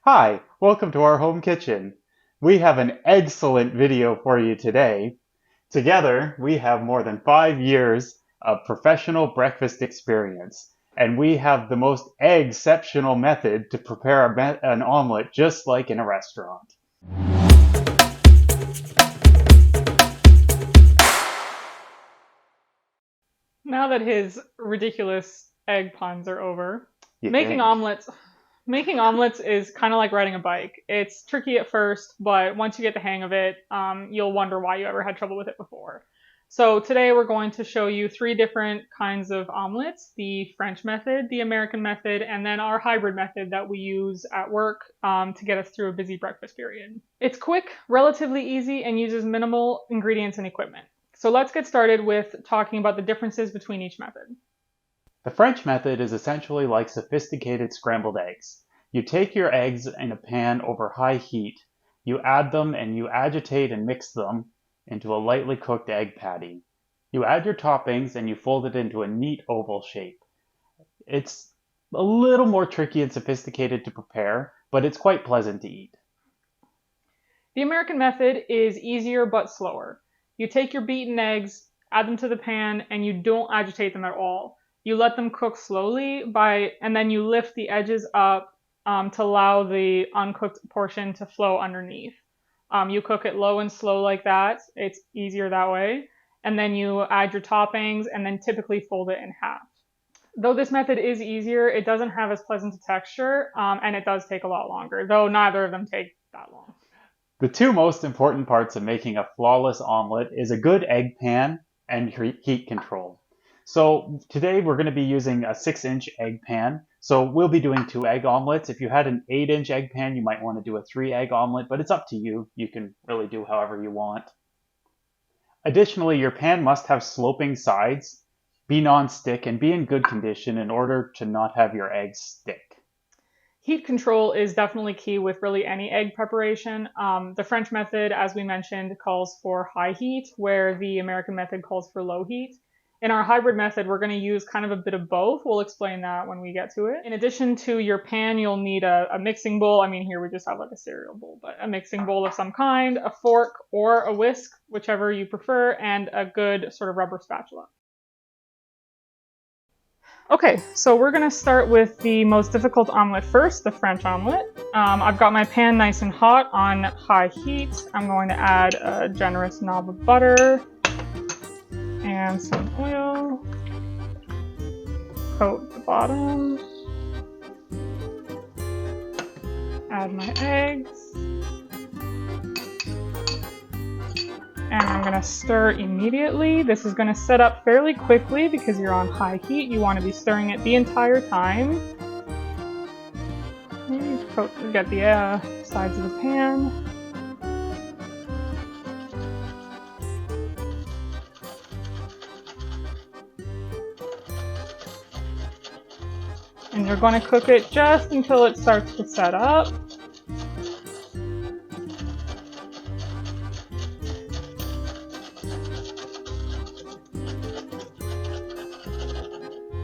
Hi, welcome to our home kitchen. We have an excellent video for you today. Together, we have more than 5 years of professional breakfast experience, and we have the most exceptional method to prepare an omelet just like in a restaurant. Now that his ridiculous egg puns are over, You making think? omelets is kind of like riding a bike. It's tricky at first, but once you get the hang of it, you'll wonder why you ever had trouble with it before. So today we're going to show you 3 different kinds of omelets: the French method, the American method, and then our hybrid method that we use at work to get us through a busy breakfast period. It's quick, relatively easy, and uses minimal ingredients and equipment. So let's get started with talking about the differences between each method. The French method is essentially like sophisticated scrambled eggs. You take your eggs in a pan over high heat, you add them and you agitate and mix them into a lightly cooked egg patty. You add your toppings and you fold it into a neat oval shape. It's a little more tricky and sophisticated to prepare, but it's quite pleasant to eat. The American method is easier but slower. You take your beaten eggs, add them to the pan, and you don't agitate them at all. You let them cook slowly and then you lift the edges up to allow the uncooked portion to flow underneath. You cook it low and slow like that. It's easier that way. And then you add your toppings and then typically fold it in half. Though this method is easier, it doesn't have as pleasant a texture, and it does take a lot longer, though neither of them take that long. The 2 most important parts of making a flawless omelet is a good egg pan and heat control. So today we're going to be using a 6-inch egg pan. So we'll be doing 2 egg omelets. If you had an 8-inch egg pan, you might want to do a 3-egg omelet, but it's up to you. You can really do however you want. Additionally, your pan must have sloping sides, be non-stick, and be in good condition in order to not have your eggs stick. Heat control is definitely key with really any egg preparation. The French method, as we mentioned, calls for high heat, where the American method calls for low heat. In our hybrid method, we're going to use kind of a bit of both. We'll explain that when we get to it. In addition to your pan, you'll need a mixing bowl. I mean, here we just have like a cereal bowl, but a mixing bowl of some kind, a fork or a whisk, whichever you prefer, and a good sort of rubber spatula. Okay, so we're going to start with the most difficult omelet first, the French omelet. I've got my pan nice and hot on high heat. I'm going to add a generous knob of butter and some oil. Coat the bottom. Add my eggs. And I'm going to stir immediately. This is going to set up fairly quickly because you're on high heat. You want to be stirring it the entire time. Get the sides of the pan. And you're going to cook it just until it starts to set up.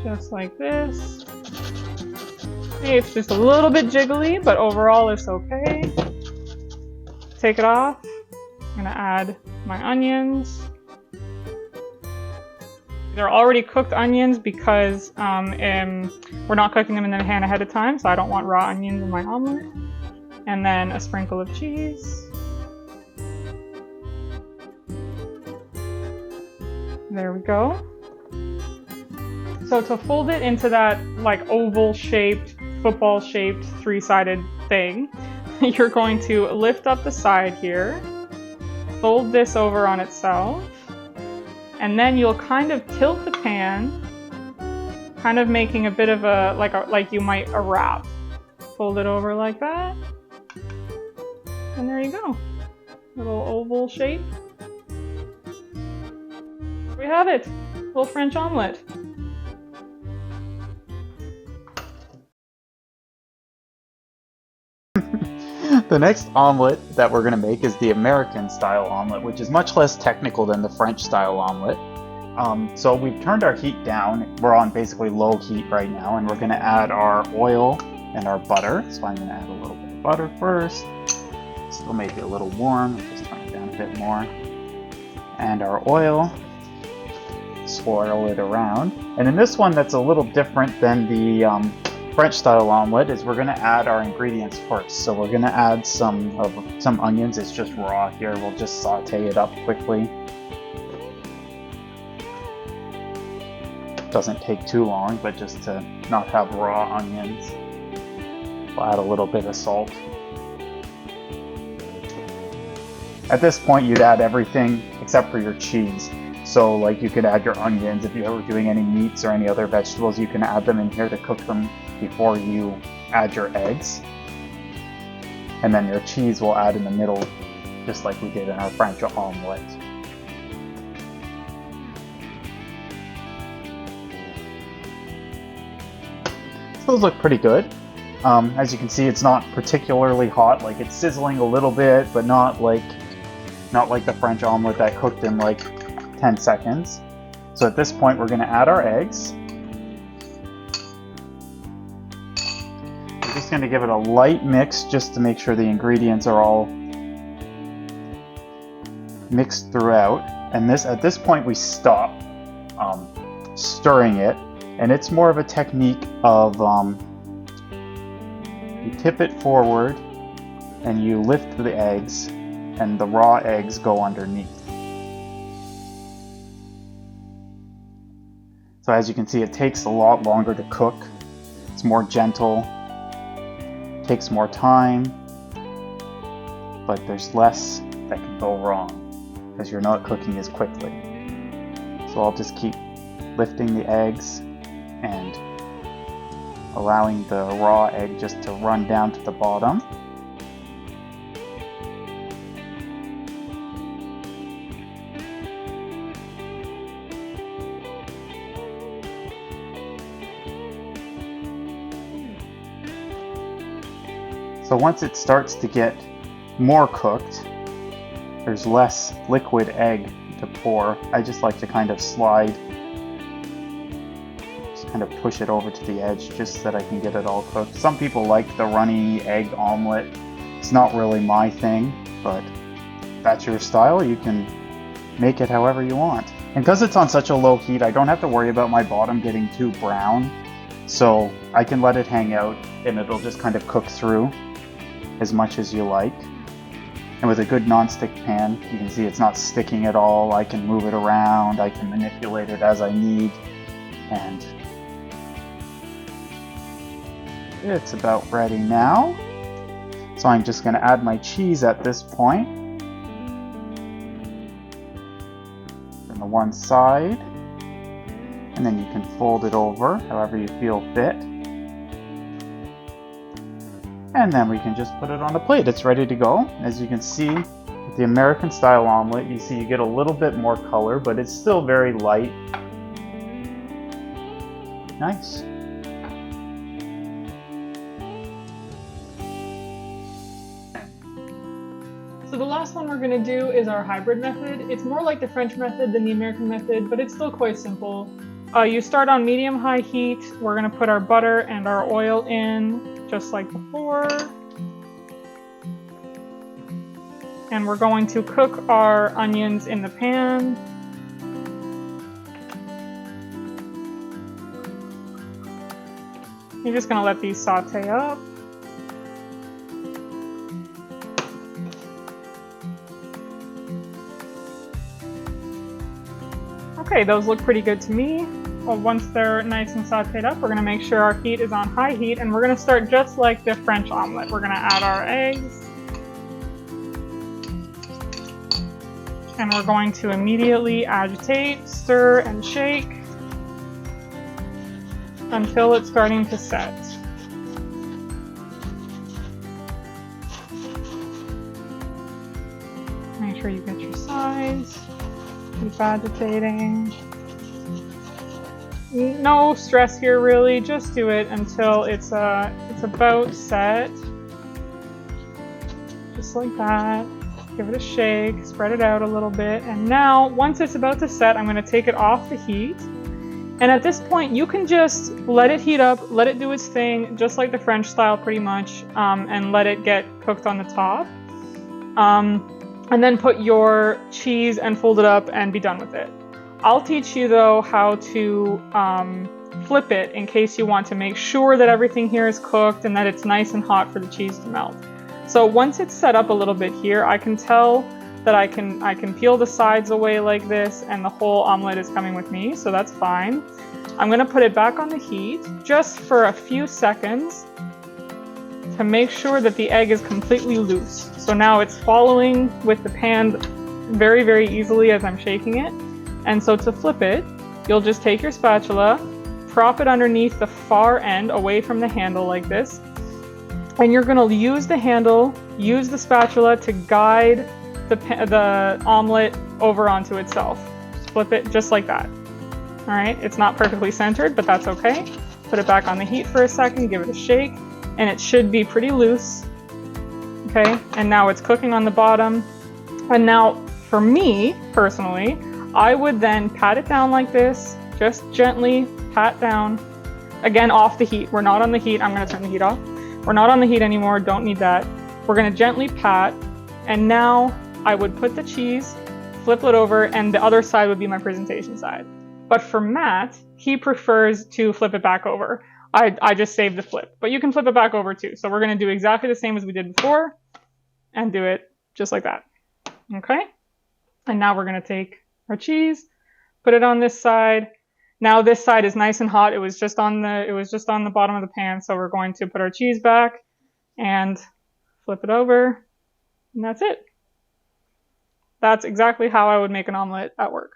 Just like this. It's just a little bit jiggly, but overall it's okay. Take it off. I'm gonna add my onions. They're already cooked onions because we're not cooking them in the pan ahead of time, so I don't want raw onions in my omelet. And then a sprinkle of cheese. There we go. So to fold it into that like oval-shaped, football-shaped, 3-sided thing, you're going to lift up the side here, fold this over on itself, and then you'll kind of tilt the pan, kind of making a bit of like you might a wrap. Fold it over like that, and there you go. Little oval shape. We have it, little French omelet. The next omelet that we're going to make is the American style omelet, which is much less technical than the French style omelet. So we've turned our heat down. We're on basically low heat right now, and we're going to add our oil and our butter. So I'm going to add a little bit of butter first. Still maybe a little warm. Just turn it down a bit more. And our oil. Swirl it around. And in this one, that's a little different than the French style omelet, is we're going to add our ingredients first. So we're going to add some onions. It's just raw here. We'll just saute it up quickly. Doesn't take too long, but just to not have raw onions. We'll add a little bit of salt. At this point, you'd add everything except for your cheese. So like you could add your onions. If you were doing any meats or any other vegetables, you can add them in here to cook them before you add your eggs. And then your cheese will add in the middle, just like we did in our French omelette. So those look pretty good. As you can see, it's not particularly hot. Like it's sizzling a little bit, but not like the French omelette that cooked in like 10 seconds. So at this point, we're going to add our eggs. We're just going to give it a light mix just to make sure the ingredients are all mixed throughout. And at this point, we stop stirring it. And it's more of a technique of you tip it forward and you lift the eggs, and the raw eggs go underneath. So as you can see, it takes a lot longer to cook. It's more gentle, takes more time, but there's less that can go wrong because you're not cooking as quickly. So I'll just keep lifting the eggs and allowing the raw egg just to run down to the bottom. So once it starts to get more cooked, there's less liquid egg to pour. I just like to kind of slide, just kind of push it over to the edge just so that I can get it all cooked. Some people like the runny egg omelet. It's not really my thing, but if that's your style, you can make it however you want. And because it's on such a low heat, I don't have to worry about my bottom getting too brown. So I can let it hang out and it'll just kind of cook through as much as you like. And with a good non-stick pan, you can see it's not sticking at all. I can move it around, I can manipulate it as I need, and it's about ready now. So I'm just going to add my cheese at this point. On the one side, and then you can fold it over however you feel fit. And then we can just put it on a plate. It's ready to go. As you can see, with the American style omelet, you see you get a little bit more color, but it's still very light. Nice. So the last one we're going to do is our hybrid method. It's more like the French method than the American method, but it's still quite simple. You start on medium-high heat. We're going to put our butter and our oil in, just like before. And we're going to cook our onions in the pan. You're just going to let these saute up. Okay, those look pretty good to me. Well, once they're nice and sauteed up, we're going to make sure our heat is on high heat, and we're going to start just like the French omelet. We're going to add our eggs, and we're going to immediately agitate, stir, and shake until it's starting to set. Make sure you get your sides. Keep agitating. No stress here really, just do it until it's about set. Just like that. Give it a shake, spread it out a little bit, and now once it's about to set, I'm going to take it off the heat And at this point, you can just let it heat up, let it do its thing, just like the French style pretty much, and let it get cooked on the top. And then put your cheese and fold it up and be done with it. I'll teach you though how to flip it in case you want to make sure that everything here is cooked and that it's nice and hot for the cheese to melt. So once it's set up a little bit here, I can tell that I can peel the sides away like this and the whole omelet is coming with me, so that's fine. I'm gonna put it back on the heat just for a few seconds to make sure that the egg is completely loose. So now it's following with the pan very, very easily as I'm shaking it. And so to flip it, you'll just take your spatula, prop it underneath the far end away from the handle like this, and you're gonna use the handle, use the spatula to guide the omelet over onto itself. Just flip it just like that. All right, it's not perfectly centered, but that's okay. Put it back on the heat for a second, give it a shake, and it should be pretty loose. Okay, and now it's cooking on the bottom. And now for me, personally, I would then pat it down like this, just gently pat down. Again, off the heat. We're not on the heat. I'm gonna turn the heat off. We're not on the heat anymore, don't need that. We're gonna gently pat, and now I would put the cheese, flip it over, and the other side would be my presentation side. But for Matt, he prefers to flip it back over. I just saved the flip, but you can flip it back over too. So we're gonna do exactly the same as we did before and do it just like that, okay? And now we're gonna take our cheese, put it on this side. Now this side is nice and hot. It was just on the bottom of the pan, so we're going to put our cheese back and flip it over, and that's it. That's exactly how I would make an omelet at work.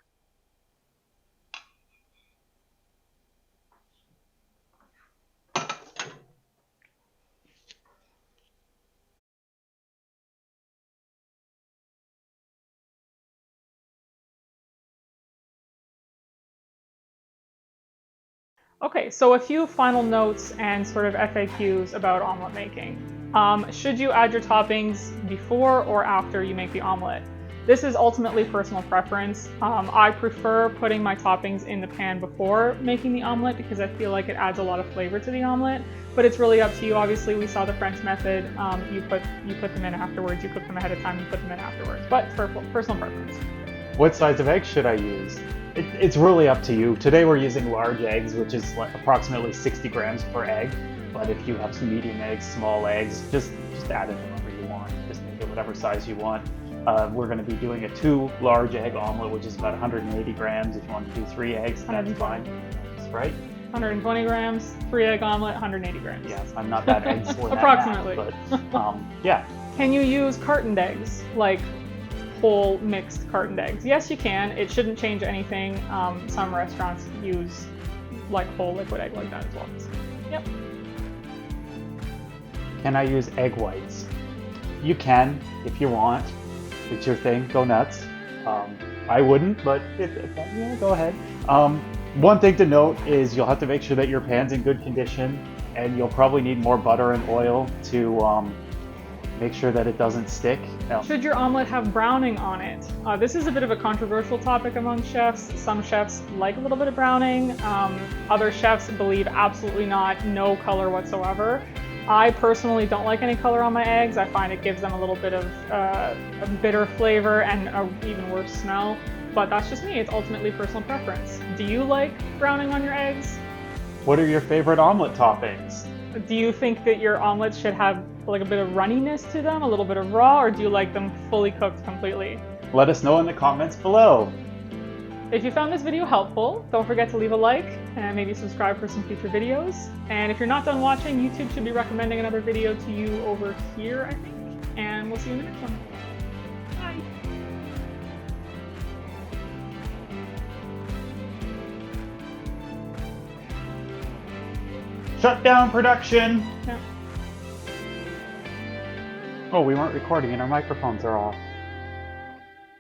Okay, so a few final notes and sort of FAQs about omelet making. Should you add your toppings before or after you make the omelet? This is ultimately personal preference. I prefer putting my toppings in the pan before making the omelet because I feel like it adds a lot of flavor to the omelet, but it's really up to you. Obviously, we saw the French method. You put them in afterwards, you cook them ahead of time, you put them in afterwards, but for personal preference. What size of eggs should I use? It's really up to you. Today we're using large eggs, which is like approximately 60 grams per egg. But if you have some medium eggs, small eggs, just add in whatever you want. Just make it whatever size you want. We're going to be doing a 2 large egg omelet, which is about 180 grams. If you want to do 3 eggs, that's fine. Right? 120 grams, 3 egg omelet, 180 grams. Yes, I'm not that egg for that approximately. Math, but yeah. Can you use cartoned eggs, like whole mixed cartoned eggs? Yes, you can. It shouldn't change anything. Some restaurants use like whole liquid egg like that as well. Yep. Can I use egg whites? You can if you want. It's your thing. Go nuts. I wouldn't, but yeah, go ahead. One thing to note is you'll have to make sure that your pan's in good condition, and you'll probably need more butter and oil to make sure that it doesn't stick. Should your omelet have browning on it? This is a bit of a controversial topic among chefs. Some chefs like a little bit of browning. Other chefs believe absolutely not, no color whatsoever. I personally don't like any color on my eggs. I find it gives them a little bit of a bitter flavor and an even worse smell. But that's just me. It's ultimately personal preference. Do you like browning on your eggs? What are your favorite omelet toppings? Do you think that your omelets should have like a bit of runniness to them, a little bit of raw, or do you like them fully cooked completely? Let us know in the comments below. If you found this video helpful, don't forget to leave a like and maybe subscribe for some future videos. And if you're not done watching, YouTube should be recommending another video to you over here, I think. And we'll see you in the next one. Bye. Shut down production! Yeah. Oh, we weren't recording and our microphones are off.